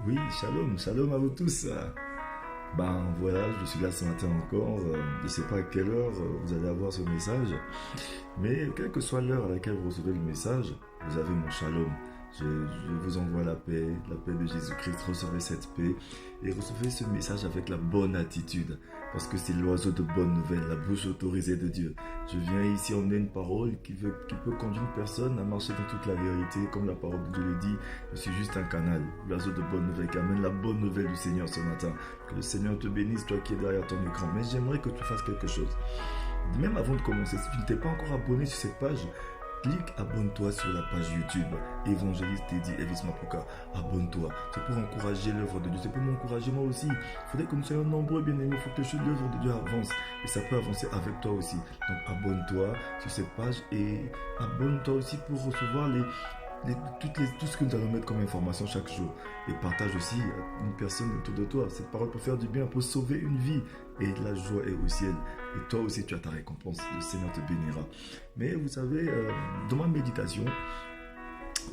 Oui, shalom, shalom à vous tous. Ben voilà, je suis là ce matin encore. Je ne sais pas à quelle heure vous allez avoir ce message, mais quelle que soit l'heure à laquelle vous recevez le message, vous avez mon shalom. Je vous envoie la paix de Jésus-Christ. Recevez cette paix et recevez ce message avec la bonne attitude, parce que c'est l'oiseau de bonne nouvelle, la bouche autorisée de Dieu. Je viens ici emmener une parole qui peut conduire une personne à marcher dans toute la vérité, comme la parole de Dieu le dit. Je suis juste un canal, l'oiseau de bonne nouvelle qui amène la bonne nouvelle du Seigneur ce matin. Que le Seigneur te bénisse, toi qui es derrière ton écran. Mais j'aimerais que tu fasses quelque chose. Même avant de commencer, si tu ne t'es pas encore abonné sur cette page, clique, abonne-toi sur la page YouTube Évangéliste Teddy Elvis Mapuka. Abonne-toi. C'est pour encourager l'œuvre de Dieu. C'est pour m'encourager moi aussi. Il faudrait que nous soyons nombreux, bien aimés. Il faut que l'œuvre de Dieu avance. Et ça peut avancer avec toi aussi. Donc abonne-toi sur cette page et abonne-toi aussi pour recevoir tout ce que nous allons mettre comme information chaque jour. Et partage aussi à une personne autour de toi. Cette parole peut faire du bien, peut sauver une vie. Et la joie est au ciel. Et toi aussi, tu as ta récompense. Le Seigneur te bénira. Mais vous savez, dans ma méditation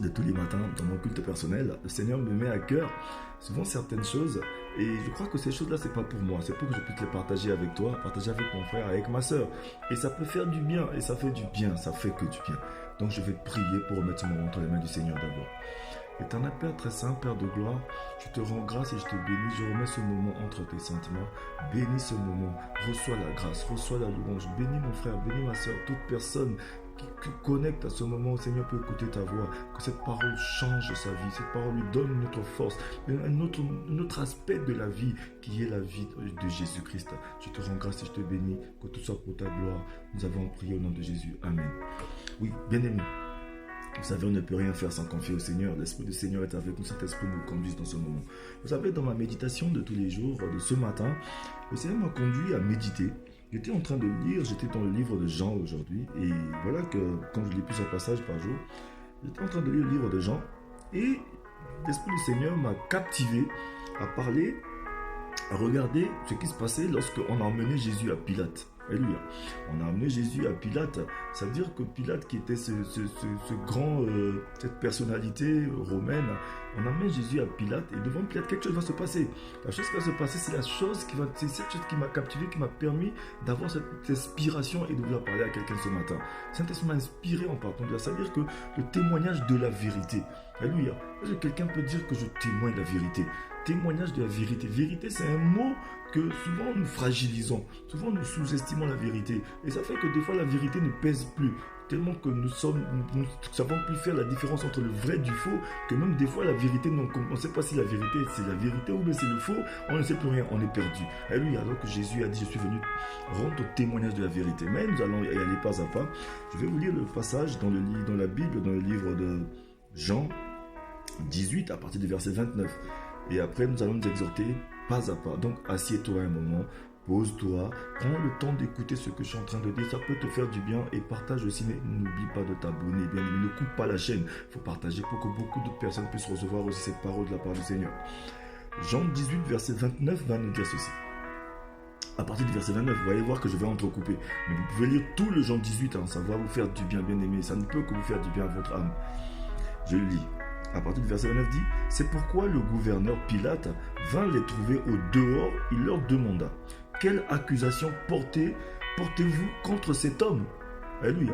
de tous les matins, dans mon culte personnel, le Seigneur me met à cœur souvent certaines choses. Et je crois que ces choses-là, c'est pas pour moi. C'est pour que je puisse les partager avec toi, partager avec mon frère, avec ma soeur. Et ça peut faire du bien. Et ça fait du bien. Ça fait que du bien. Donc je vais prier pour remettre ce moment entre les mains du Seigneur d'abord. Éternel Père très saint, Père de gloire, je te rends grâce et je te bénis. Je remets ce moment entre tes sentiments. Bénis ce moment. Reçois la grâce, reçois la louange. Bénis mon frère, bénis ma soeur, toute personne qui connecte à ce moment où Seigneur peut écouter ta voix. Que cette parole change sa vie. Cette parole lui donne une autre force, un autre aspect de la vie qui est la vie de Jésus-Christ. Je te rends grâce et je te bénis. Que tout soit pour ta gloire. Nous avons prié au nom de Jésus. Amen. Oui, bien aimé. Vous savez, on ne peut rien faire sans confier au Seigneur. L'Esprit du Seigneur est avec nous. Cet esprit nous conduit dans ce moment. Vous savez, dans ma méditation de tous les jours, de ce matin, le Seigneur m'a conduit à méditer. J'étais en train de lire, j'étais dans le livre de Jean aujourd'hui. Et voilà que, quand je lis plusieurs passages par jour, j'étais en train de lire le livre de Jean. Et l'Esprit du Seigneur m'a captivé à parler, à regarder ce qui se passait lorsqu'on a emmené Jésus à Pilate. Alléluia. On a amené Jésus à Pilate. Ça veut dire que Pilate, qui était ce grand, cette personnalité romaine, on amène Jésus à Pilate et devant Pilate, quelque chose va se passer. La chose qui va se passer, c'est cette chose qui m'a captivé, qui m'a permis d'avoir cette inspiration et de vouloir parler à quelqu'un ce matin. Saint-Esprit m'a inspiré en partant de là. Ça veut dire que le témoignage de la vérité. Alléluia. Est-ce que quelqu'un peut dire que je témoigne la vérité? Témoignage de la vérité. Vérité, c'est un mot que souvent nous fragilisons, souvent nous sous-estimons la vérité. Et ça fait que des fois la vérité ne pèse plus. Tellement que nous savons plus faire la différence entre le vrai et du faux, que même des fois la vérité, on ne sait pas si la vérité c'est la vérité ou bien c'est le faux, on ne sait plus rien, on est perdu. Et lui, alors que Jésus a dit, je suis venu rendre témoignage de la vérité. Mais nous allons y aller pas à pas. Je vais vous lire le passage dans la Bible, dans le livre de Jean 18, à partir du verset 29. Et après, nous allons nous exhorter pas à pas. Donc, assieds-toi un moment, pose-toi, prends le temps d'écouter ce que je suis en train de dire. Ça peut te faire du bien et partage aussi. Mais n'oublie pas de t'abonner. Bien, ne coupe pas la chaîne. Il faut partager pour que beaucoup d'autres personnes puissent recevoir aussi cette parole de la part du Seigneur. Jean 18, verset 29 va nous dire ceci. À partir du verset 29, vous allez voir que je vais entrecouper. Mais vous pouvez lire tout le Jean 18, ça va vous faire du bien, bien aimé. Ça ne peut que vous faire du bien à votre âme. Je le lis. À partir du verset 29 dit, c'est pourquoi le gouverneur Pilate vint les trouver au dehors. Il leur demanda, quelle accusation portez-vous contre cet homme? Alléluia.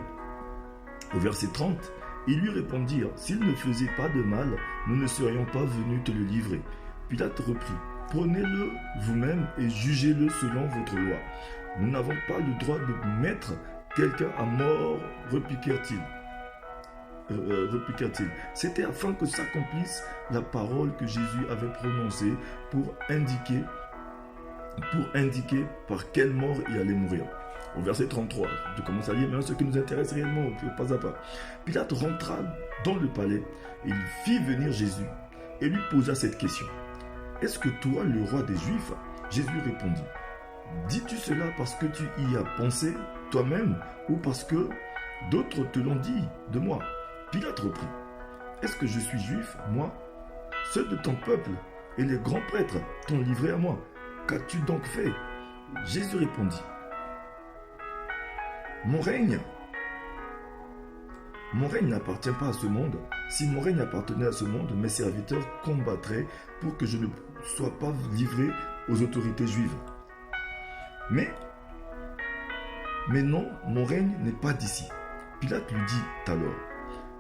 Au verset 30, ils lui répondirent, s'il ne faisait pas de mal, nous ne serions pas venus te le livrer. Pilate reprit, prenez-le vous-même et jugez-le selon votre loi. Nous n'avons pas le droit de mettre quelqu'un à mort, répliqua-t-il. C'était afin que s'accomplisse la parole que Jésus avait prononcée pour indiquer par quelle mort il allait mourir. Au verset 33, je commence à lire maintenant ce qui nous intéresse réellement, pas à pas. Pilate rentra dans le palais et il fit venir Jésus et lui posa cette question. Est-ce que toi, le roi des Juifs? Jésus répondit. Dis-tu cela parce que tu y as pensé toi-même ou parce que d'autres te l'ont dit de moi? Pilate reprit. Est-ce que je suis juif, moi? Ceux de ton peuple et les grands prêtres t'ont livré à moi. Qu'as-tu donc fait? Jésus répondit. Mon règne Mon règne n'appartient pas à ce monde. Si mon règne appartenait à ce monde, mes serviteurs combattraient pour que je ne sois pas livré aux autorités juives. Mais non, mon règne n'est pas d'ici. Pilate lui dit alors,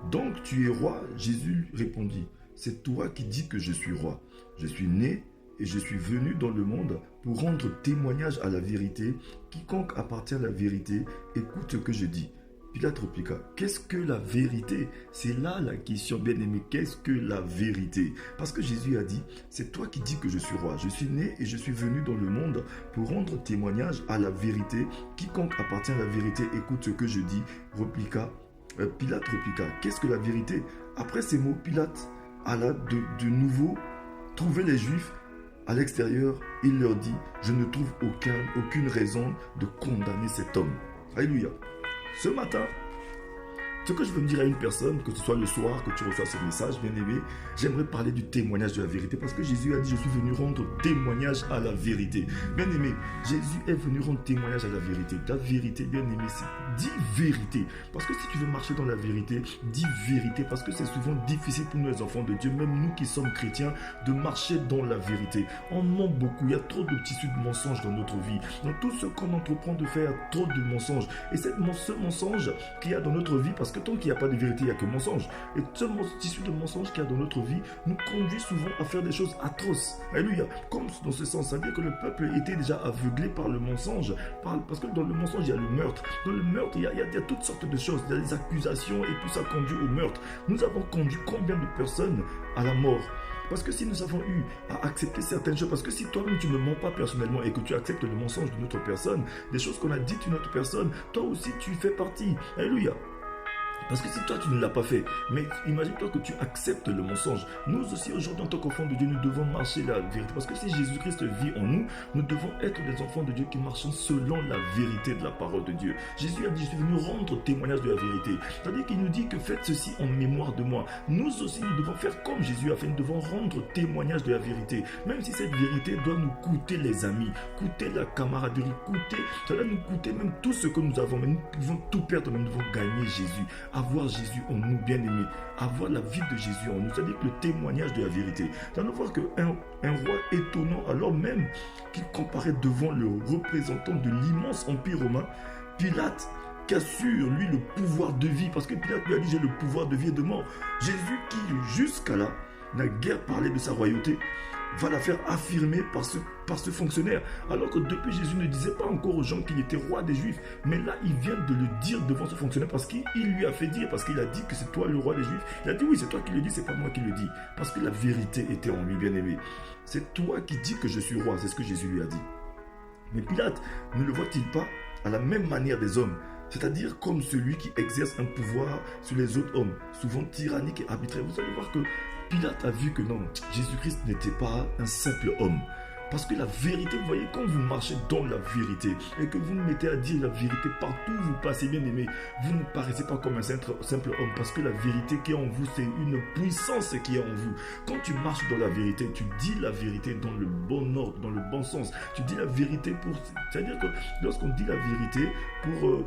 donc tu es roi? Jésus répondit, c'est toi qui dis que je suis roi. Je suis né et je suis venu dans le monde pour rendre témoignage à la vérité. Quiconque appartient à la vérité, écoute ce que je dis. Pilate répliqua, qu'est-ce que la vérité? C'est là la question, bien-aimé, qu'est-ce que la vérité? Parce que Jésus a dit, c'est toi qui dis que je suis roi. Je suis né et je suis venu dans le monde pour rendre témoignage à la vérité. Quiconque appartient à la vérité, écoute ce que je dis. Pilate répliqua, qu'est-ce que la vérité? Après ces mots, Pilate alla de nouveau trouver les Juifs à l'extérieur. Il leur dit, je ne trouve aucune raison de condamner cet homme. Alléluia. Ce matin, ce que je veux me dire à une personne, que ce soit le soir, que tu reçois ce message, bien aimé, j'aimerais parler du témoignage de la vérité. Parce que Jésus a dit, je suis venu rendre témoignage à la vérité. Bien aimé, Jésus est venu rendre témoignage à la vérité. La vérité, bien aimé, c'est dis vérité. Parce que si tu veux marcher dans la vérité, dis vérité. Parce que c'est souvent difficile pour nous les enfants de Dieu, même nous qui sommes chrétiens, de marcher dans la vérité. On ment beaucoup, il y a trop de tissus de mensonges dans notre vie. Dans tout ce qu'on entreprend de faire, trop de mensonges. Et ce mensonge qu'il y a dans notre vie, parce que tant qu'il n'y a pas de vérité, il n'y a que mensonge. Et ce tissu de mensonges qu'il y a dans notre vie nous conduit souvent à faire des choses atroces. Alléluia. Comme dans ce sens, ça veut dire que le peuple était déjà aveuglé par le mensonge. Parce que dans le mensonge, il y a le meurtre. Dans le meurtre, il y a toutes sortes de choses. Il y a des accusations et tout ça conduit au meurtre. Nous avons conduit combien de personnes à la mort? Parce que si nous avons eu à accepter certaines choses, parce que si toi-même tu ne mens pas personnellement et que tu acceptes le mensonge d'une autre personne, des choses qu'on a dites d'une autre personne, toi aussi tu fais partie. Alléluia. Parce que si toi tu ne l'as pas fait, mais imagine-toi que tu acceptes le mensonge. Nous aussi aujourd'hui en tant qu'enfants de Dieu, nous devons marcher la vérité. Parce que si Jésus-Christ vit en nous, nous devons être des enfants de Dieu qui marchent selon la vérité de la parole de Dieu. Jésus a dit, je suis venu rendre témoignage de la vérité. C'est-à-dire qu'il nous dit que faites ceci en mémoire de moi. Nous aussi nous devons faire comme Jésus a fait, nous devons rendre témoignage de la vérité. Même si cette vérité doit nous coûter les amis, coûter la camaraderie, ça doit nous coûter même tout ce que nous avons. Mais nous pouvons tout perdre, mais nous devons gagner Jésus. Avoir Jésus en nous, bien-aimés, avoir la vie de Jésus en nous, c'est-à-dire que le témoignage de la vérité. Nous allons voir qu'un roi étonnant, alors même qu'il comparait devant le représentant de l'immense empire romain, Pilate, qui assure lui le pouvoir de vie, parce que Pilate lui a dit, j'ai le pouvoir de vie et de mort. Jésus qui, jusqu'à là, n'a guère parlé de sa royauté, va la faire affirmer par ce fonctionnaire. Alors que depuis, Jésus ne disait pas encore aux gens qu'il était roi des Juifs. Mais là, il vient de le dire devant ce fonctionnaire parce qu'il lui a fait dire, parce qu'il a dit que c'est toi le roi des Juifs. Il a dit oui, c'est toi qui le dis, c'est pas moi qui le dis. Parce que la vérité était en lui, bien-aimé. C'est toi qui dis que je suis roi, c'est ce que Jésus lui a dit. Mais Pilate ne le voit-il pas à la même manière des hommes? C'est-à-dire comme celui qui exerce un pouvoir sur les autres hommes, souvent tyrannique et arbitraire. Vous allez voir que Pilate a vu que non, Jésus-Christ n'était pas un simple homme. Parce que la vérité, vous voyez, quand vous marchez dans la vérité et que vous mettez à dire la vérité partout où vous passez, bien aimé, vous ne paraissez pas comme un simple homme. Parce que la vérité qui est en vous, c'est une puissance qui est en vous. Quand tu marches dans la vérité, tu dis la vérité dans le bon ordre, dans le bon sens. Tu dis la vérité pour... C'est-à-dire que lorsqu'on dit la vérité pour...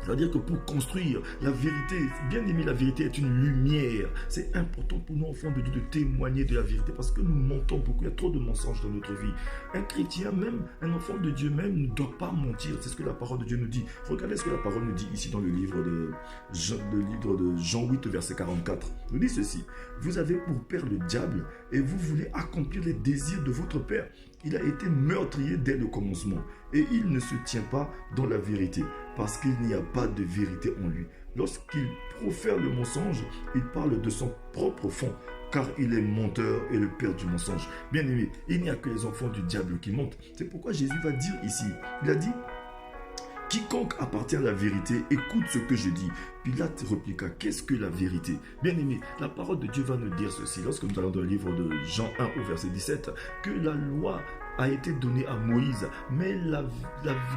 C'est-à-dire que pour construire la vérité, bien aimé, la vérité est une lumière. C'est important pour nous, enfants de Dieu, de témoigner de la vérité parce que nous mentons beaucoup. Il y a trop de mensonges dans notre vie. Un chrétien, même un enfant de Dieu même, ne doit pas mentir. C'est ce que la parole de Dieu nous dit. Regardez ce que la parole nous dit ici dans le livre de Jean 8, verset 44. Il nous dit ceci. Vous avez pour père le diable et vous voulez accomplir les désirs de votre père. Il a été meurtrier dès le commencement et il ne se tient pas dans la vérité parce qu'il n'y a pas de vérité en lui. Lorsqu'il profère le mensonge, il parle de son propre fond car il est menteur et le père du mensonge. Bien aimé, il n'y a que les enfants du diable qui mentent. C'est pourquoi Jésus va dire ici, il a dit « Quiconque appartient à la vérité, écoute ce que je dis. » Pilate répliqua, qu'est-ce que la vérité? Bien aimé, la parole de Dieu va nous dire ceci, lorsque nous allons dans le livre de Jean 1 au verset 17, que la loi a été donnée à Moïse, mais la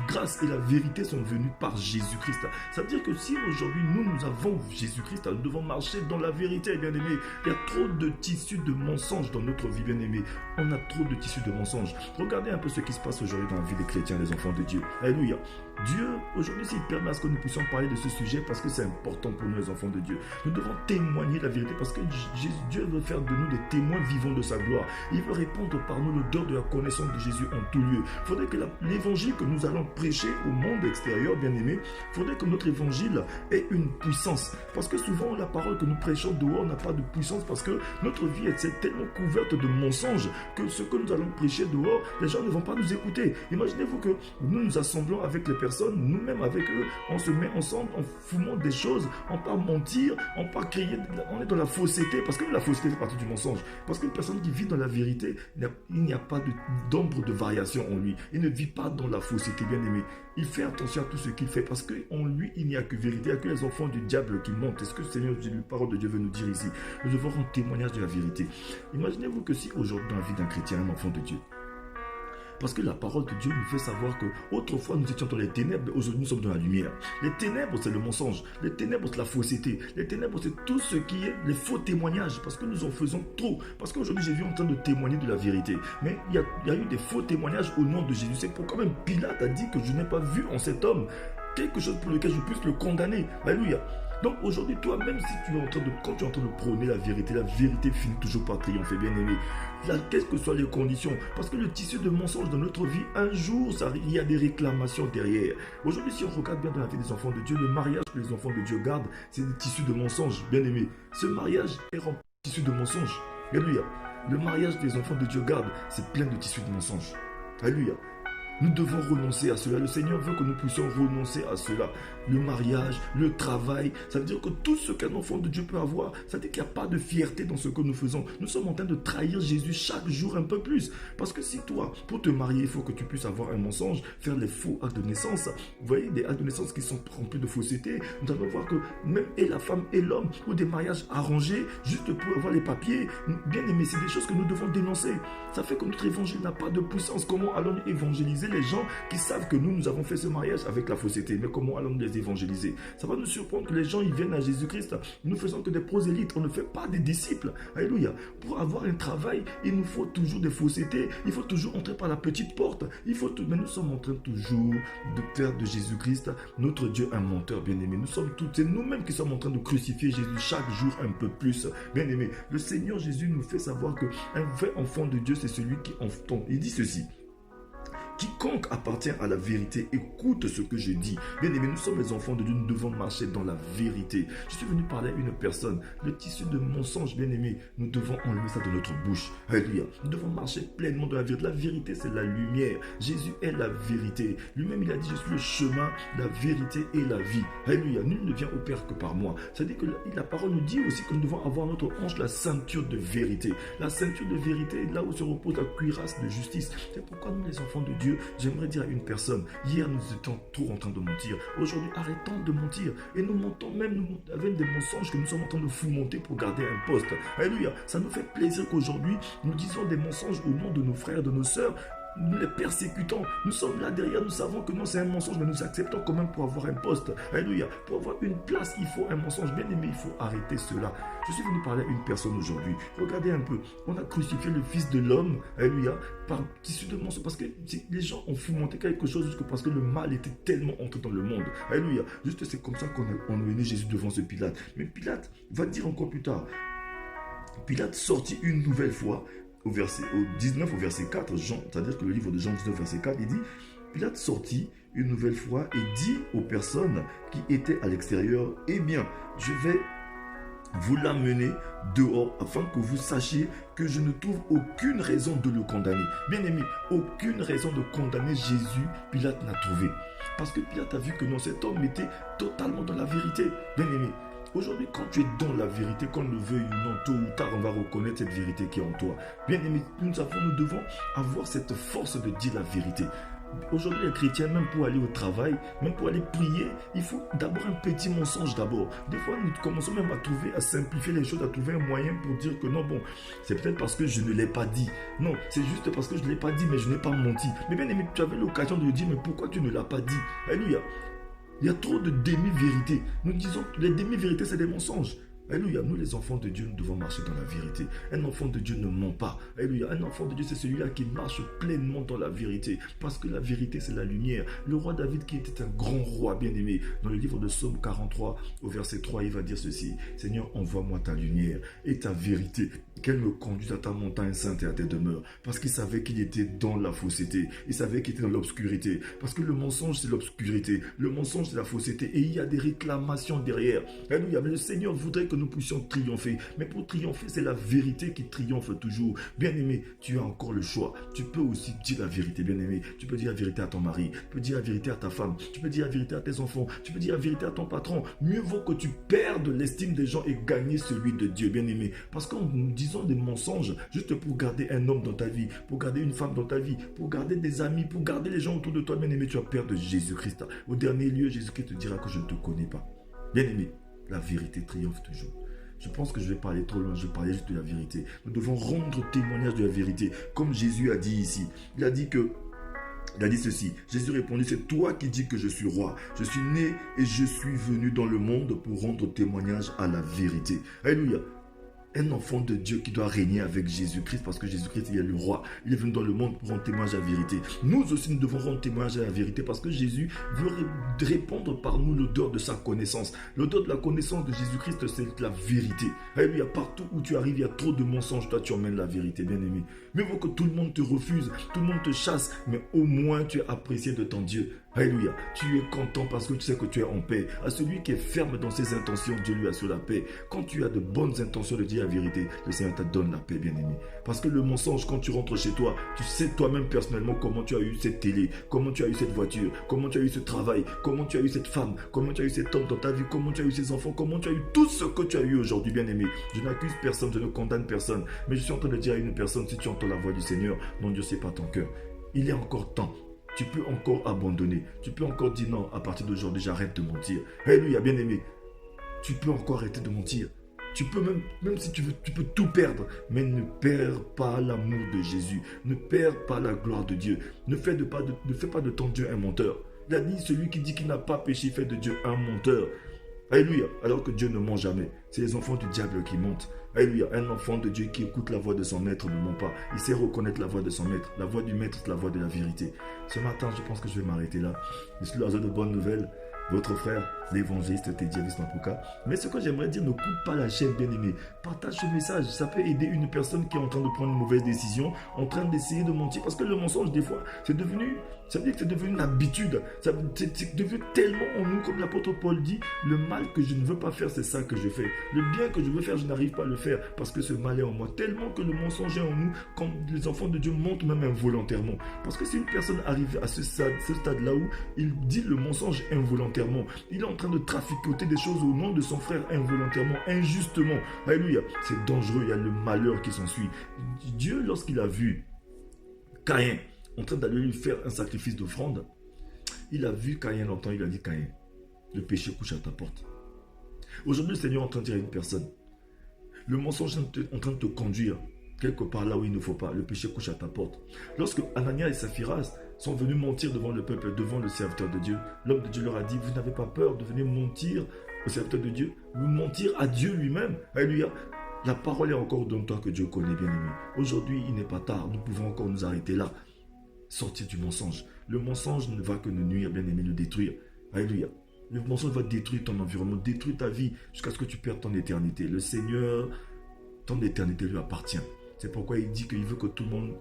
grâce et la vérité sont venues par Jésus-Christ. Ça veut dire que si aujourd'hui nous avons Jésus-Christ, nous devons marcher dans la vérité, bien aimé. Il y a trop de tissus de mensonges dans notre vie, bien aimé. on a trop de tissus de mensonges. Regardez un peu ce qui se passe aujourd'hui dans la vie des chrétiens, des enfants de Dieu. Alléluia. Dieu, aujourd'hui, s'il permet à ce que nous puissions parler de ce sujet parce que c'est important pour nous, les enfants de Dieu. Nous devons témoigner la vérité parce que Dieu veut faire de nous des témoins vivants de sa gloire. Il veut répandre par nous l'odeur de la connaissance de Jésus en tout lieu. Il faudrait que l'évangile que nous allons prêcher au monde extérieur, bien aimé, il faudrait que notre évangile ait une puissance. Parce que souvent, la parole que nous prêchons dehors n'a pas de puissance parce que notre vie est tellement couverte de mensonges que ce que nous allons prêcher dehors, les gens ne vont pas nous écouter. Imaginez-vous que nous nous assemblons avec les personnes, nous-mêmes avec eux, on se met ensemble, on fumant des choses, on part mentir, on part crier, on est dans la fausseté, parce que la fausseté fait partie du mensonge. Parce qu'une personne qui vit dans la vérité, il n'y a pas d'ombre de variation en lui. Il ne vit pas dans la fausseté, bien aimé. Il fait attention à tout ce qu'il fait, parce qu'en lui, il n'y a que vérité, il n'y a que les enfants du diable qui montent. Est-ce que le Seigneur, la parole de Dieu veut nous dire ici? Nous devons rendre témoignage de la vérité. Imaginez-vous que si aujourd'hui, dans la vie d'un chrétien, un enfant de Dieu, parce que la parole de Dieu nous fait savoir que autrefois nous étions dans les ténèbres, aujourd'hui nous sommes dans la lumière. Les ténèbres, c'est le mensonge. Les ténèbres, c'est la fausseté. Les ténèbres, c'est tout ce qui est les faux témoignages, parce que nous en faisons trop. Parce qu'aujourd'hui, j'ai vu en train de témoigner de la vérité. Mais il y a eu des faux témoignages au nom de Jésus. C'est pourquoi même Pilate a dit que je n'ai pas vu en cet homme quelque chose pour lequel je puisse le condamner. Alléluia. Donc aujourd'hui, toi, même si quand tu es en train de prôner la vérité finit toujours par triompher, bien aimé. Quelles que soient les conditions, parce que le tissu de mensonges dans notre vie, un jour, il y a des réclamations derrière. Aujourd'hui, si on regarde bien dans la vie des enfants de Dieu, le mariage que les enfants de Dieu gardent, c'est des tissus de mensonges, bien aimé. Ce mariage est rempli de tissus de mensonges. Alléluia. Le mariage que les enfants de Dieu gardent, c'est plein de tissus de mensonges. Alléluia. Nous devons renoncer à cela. Le Seigneur veut que nous puissions renoncer à cela. Le mariage, le travail, ça veut dire que tout ce qu'un enfant de Dieu peut avoir, ça veut dire qu'il n'y a pas de fierté dans ce que nous faisons. Nous sommes en train de trahir Jésus chaque jour un peu plus. Parce que si toi, pour te marier, il faut que tu puisses avoir un mensonge, faire les faux actes de naissance. Vous voyez, des actes de naissance qui sont remplis de fausseté. Nous allons voir que même et la femme et l'homme, ou des mariages arrangés, juste pour avoir les papiers, bien aimé, c'est des choses que nous devons dénoncer. Ça fait que notre évangile n'a pas de puissance. Comment allons-nous évangéliser les gens qui savent que nous avons fait ce mariage avec la fausseté? Mais comment allons-nous les évangéliser? Ça va nous surprendre que les gens ils viennent à Jésus-Christ. Nous ne faisons que des prosélytes, on ne fait pas des disciples. Alléluia. Pour avoir un travail, il nous faut toujours des faussetés. Il faut toujours entrer par la petite porte. Mais nous sommes en train toujours de faire de Jésus-Christ notre Dieu un menteur, bien-aimé. C'est nous-mêmes qui sommes en train de crucifier Jésus chaque jour un peu plus, bien-aimé. Le Seigneur Jésus nous fait savoir qu'un vrai enfant de Dieu, c'est celui qui entend. Il dit ceci: quiconque appartient à la vérité écoute ce que je dis. Bien aimé, nous sommes les enfants de Dieu, nous devons marcher dans la vérité. Je suis venu parler à une personne. Le tissu de mensonge, bien aimé, nous devons enlever ça de notre bouche. Alléluia. Nous devons marcher pleinement dans la vérité. La vérité, c'est la lumière. Jésus est la vérité. Lui-même, il a dit: je suis le chemin, la vérité et la vie. Alléluia. Nul ne vient au Père que par moi. C'est-à-dire que la parole nous dit aussi que nous devons avoir notre hanche la ceinture de vérité. La ceinture de vérité est là où se repose la cuirasse de justice. C'est pourquoi nous, les enfants de Dieu, j'aimerais dire à une personne: hier nous étions trop en train de mentir, aujourd'hui arrêtons de mentir, et nous mentons même avec des mensonges que nous sommes en train de fomenter pour garder un poste. Alléluia. Ça nous fait plaisir qu'aujourd'hui nous disons des mensonges au nom de nos frères, de nos sœurs. Nous les persécutons, nous sommes là derrière, nous savons que non, c'est un mensonge, mais nous acceptons quand même pour avoir un poste. Alléluia. Pour avoir une place, il faut un mensonge. Bien aimé, il faut arrêter cela. Je suis venu parler à une personne aujourd'hui. Regardez un peu, on a crucifié le Fils de l'homme, alléluia, par tissu de mensonge, parce que les gens ont fomenté quelque chose juste parce que le mal était tellement entré dans le monde. Alléluia. Juste c'est comme ça qu'on a mené Jésus devant ce Pilate. Mais Pilate va dire encore plus tard. Pilate sortit une nouvelle fois au 19 au verset 4, Jean, c'est-à-dire que le livre de Jean 19 verset 4, il dit: Pilate sortit une nouvelle fois et dit aux personnes qui étaient à l'extérieur: eh bien, je vais vous l'amener dehors afin que vous sachiez que je ne trouve aucune raison de le condamner. Bien aimé, aucune raison de condamner Jésus, Pilate n'a trouvé. Parce que Pilate a vu que non, cet homme était totalement dans la vérité. Bien aimé, aujourd'hui, quand tu es dans la vérité, qu'on le veuille ou non, tôt ou tard, on va reconnaître cette vérité qui est en toi. Bien aimé, nous devons avoir cette force de dire la vérité. Aujourd'hui, les chrétiens, même pour aller au travail, même pour aller prier, il faut d'abord un petit mensonge d'abord. Des fois, nous commençons même à simplifier les choses, à trouver un moyen pour dire que non, bon, c'est peut-être parce que je ne l'ai pas dit. Non, c'est juste parce que je ne l'ai pas dit, mais je n'ai pas menti. Mais bien aimé, tu avais l'occasion de lui dire: mais pourquoi tu ne l'as pas dit? Alléluia. Il y a trop de demi-vérités. Nous disons que les demi-vérités, c'est des mensonges. Alléluia, nous les enfants de Dieu, nous devons marcher dans la vérité. Un enfant de Dieu ne ment pas. Alléluia, un enfant de Dieu, c'est celui-là qui marche pleinement dans la vérité. Parce que la vérité, c'est la lumière. Le roi David, qui était un grand roi bien-aimé, dans le livre de Psaume 43, au verset 3, il va dire ceci: Seigneur, envoie-moi ta lumière et ta vérité, qu'elle me conduise à ta montagne sainte et à tes demeures. Parce qu'il savait qu'il était dans la fausseté. Il savait qu'il était dans l'obscurité. Parce que le mensonge, c'est l'obscurité. Le mensonge, c'est la fausseté. Et il y a des réclamations derrière. Alléluia, mais le Seigneur voudrait que nous puissions triompher. Mais pour triompher, c'est la vérité qui triomphe toujours. Bien-aimé, tu as encore le choix. Tu peux aussi dire la vérité, bien-aimé. Tu peux dire la vérité à ton mari. Tu peux dire la vérité à ta femme. Tu peux dire la vérité à tes enfants. Tu peux dire la vérité à ton patron. Mieux vaut que tu perdes l'estime des gens et gagner celui de Dieu, bien-aimé. Parce qu'en nous disant des mensonges, juste pour garder un homme dans ta vie, pour garder une femme dans ta vie, pour garder des amis, pour garder les gens autour de toi, bien-aimé, tu vas perdre Jésus-Christ. Au dernier lieu, Jésus-Christ te dira que je ne te connais pas. Bien-aimé, la vérité triomphe toujours. Je pense que je vais parler trop loin, je vais parler juste de la vérité. Nous devons rendre témoignage de la vérité. Comme Jésus a dit ici. Il a dit ceci. Jésus répondit: c'est toi qui dis que je suis roi. Je suis né et je suis venu dans le monde pour rendre témoignage à la vérité. Alléluia. Un enfant de Dieu qui doit régner avec Jésus-Christ, parce que Jésus-Christ, il est le roi. Il est venu dans le monde pour rendre témoignage à la vérité. Nous aussi, nous devons rendre témoignage à la vérité, parce que Jésus veut répandre par nous l'odeur de sa connaissance. L'odeur de la connaissance de Jésus-Christ, c'est la vérité. Alléluia, partout où tu arrives, il y a trop de mensonges. Toi, tu emmènes la vérité, bien-aimé. Mais il faut que tout le monde te refuse, tout le monde te chasse, mais au moins tu es apprécié de ton Dieu. Alléluia, tu es content parce que tu sais que tu es en paix. À celui qui est ferme dans ses intentions, Dieu lui assure la paix. Quand tu as de bonnes intentions de dire la vérité, le Seigneur te donne la paix, bien-aimé. Parce que le mensonge, quand tu rentres chez toi, tu sais toi-même personnellement comment tu as eu cette télé, comment tu as eu cette voiture, comment tu as eu ce travail, comment tu as eu cette femme, comment tu as eu cet homme dans ta vie, comment tu as eu ces enfants, comment tu as eu tout ce que tu as eu aujourd'hui, bien-aimé. Je n'accuse personne, je ne condamne personne, mais je suis en train de dire à une personne: si tu entends la voix du Seigneur, non, Dieu, c'est pas ton cœur. Il est encore temps. Tu peux encore abandonner. Tu peux encore dire: non, à partir d'aujourd'hui, j'arrête de mentir. Alléluia, bien-aimé. Tu peux encore arrêter de mentir. Tu peux même si tu veux, tu peux tout perdre. Mais ne perds pas l'amour de Jésus. Ne perds pas la gloire de Dieu. Ne fais pas de ton Dieu un menteur. Il a dit: celui qui dit qu'il n'a pas péché fait de Dieu un menteur. Alléluia, alors que Dieu ne ment jamais. C'est les enfants du diable qui mentent. Alléluia, un enfant de Dieu qui écoute la voix de son maître ne ment pas. Il sait reconnaître la voix de son maître. La voix du maître, c'est la voix de la vérité. Ce matin, je pense que je vais m'arrêter là. Je suis l'oiseau de bonnes nouvelles. Votre frère, l'évangéliste Teddy Mapuka. Mais ce que j'aimerais dire, ne coupe pas la chaîne, bien-aimé. Partage ce message. Ça peut aider une personne qui est en train de prendre une mauvaise décision, en train d'essayer de mentir. Parce que le mensonge, des fois, ça veut dire que c'est devenu une habitude. C'est devenu tellement en nous, comme l'apôtre Paul dit: le mal que je ne veux pas faire, c'est ça que je fais. Le bien que je veux faire, je n'arrive pas à le faire parce que ce mal est en moi. Tellement que le mensonge est en nous, quand les enfants de Dieu mentent même involontairement. Parce que si une personne arrive à ce stade-là où il dit le mensonge involontairement, il est en train de traficoter des choses au nom de son frère involontairement, injustement. Alléluia, c'est dangereux, il y a le malheur qui s'ensuit. Dieu, lorsqu'il a vu Caïn en train d'aller lui faire un sacrifice d'offrande, il a vu Caïn longtemps, il a dit: Caïn, le péché couche à ta porte. Aujourd'hui, le Seigneur est en train de dire à une personne: le mensonge est en train de te conduire quelque part là où il ne faut pas. Le péché couche à ta porte. Lorsque Ananias et Saphiras sont venus mentir devant le peuple, devant le serviteur de Dieu, l'homme de Dieu leur a dit: vous n'avez pas peur de venir mentir au serviteur de Dieu, vous mentir à Dieu lui-même. Alléluia. La parole est encore dans toi que Dieu connaît, bien aimé. Aujourd'hui, il n'est pas tard. Nous pouvons encore nous arrêter là. Sortir du mensonge. Le mensonge ne va que nous nuire, bien aimé, nous détruire. Alléluia. Le mensonge va détruire ton environnement, détruire ta vie jusqu'à ce que tu perdes ton éternité. Le Seigneur, ton éternité lui appartient. C'est pourquoi il dit qu'il veut que tout le monde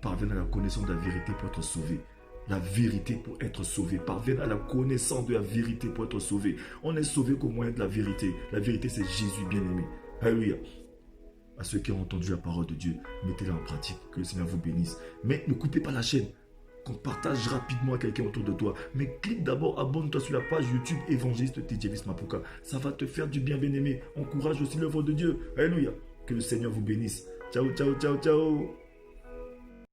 parvienne à la connaissance de la vérité pour être sauvé. La vérité pour être sauvé. Parvienne à la connaissance de la vérité pour être sauvé. On est sauvé qu'au moyen de la vérité. La vérité, c'est Jésus bien-aimé. Alléluia. À ceux qui ont entendu la parole de Dieu, mettez-la en pratique. Que le Seigneur vous bénisse. Mais ne coupez pas la chaîne. Qu'on partage rapidement à quelqu'un autour de toi. Mais clique d'abord, abonne-toi sur la page YouTube Évangéliste Teddy Mapuka. Ça va te faire du bien, bien-aimé. Encourage aussi l'œuvre de Dieu. Alléluia. Que le Seigneur vous bénisse. Ciao, ciao, ciao, ciao.